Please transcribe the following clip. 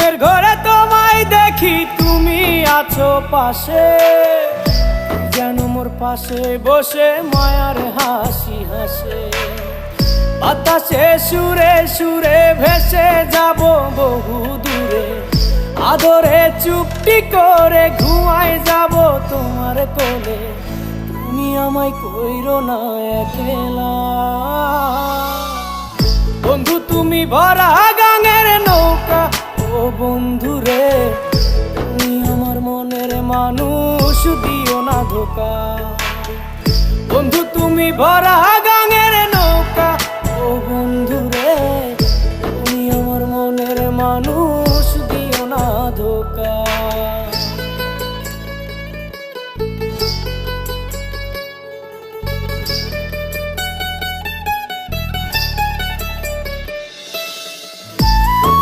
ঘুমের ঘরে তোমায় দেখি, তুমি আছো পাশে, যেন মোর পাশে বসে মায়ার হাসি হাসে। বাতাসে সুরে সুরে ভেসে যাব বহু দূরে, আদরে চুপটি করে ঘুমায় যাব তোমার কোলে। তুমি আমায় কইরো না একলা বন্ধু, তুমি ভরা গাঙের নৌকা। ও বন্ধু রে, তুমি আমার মনের মানুষ, দিও না ধোকা। বন্ধু তুমি ভরা গাঙের নৌকা। ও বন্ধু রে, তুমি আমার মনের মানুষ।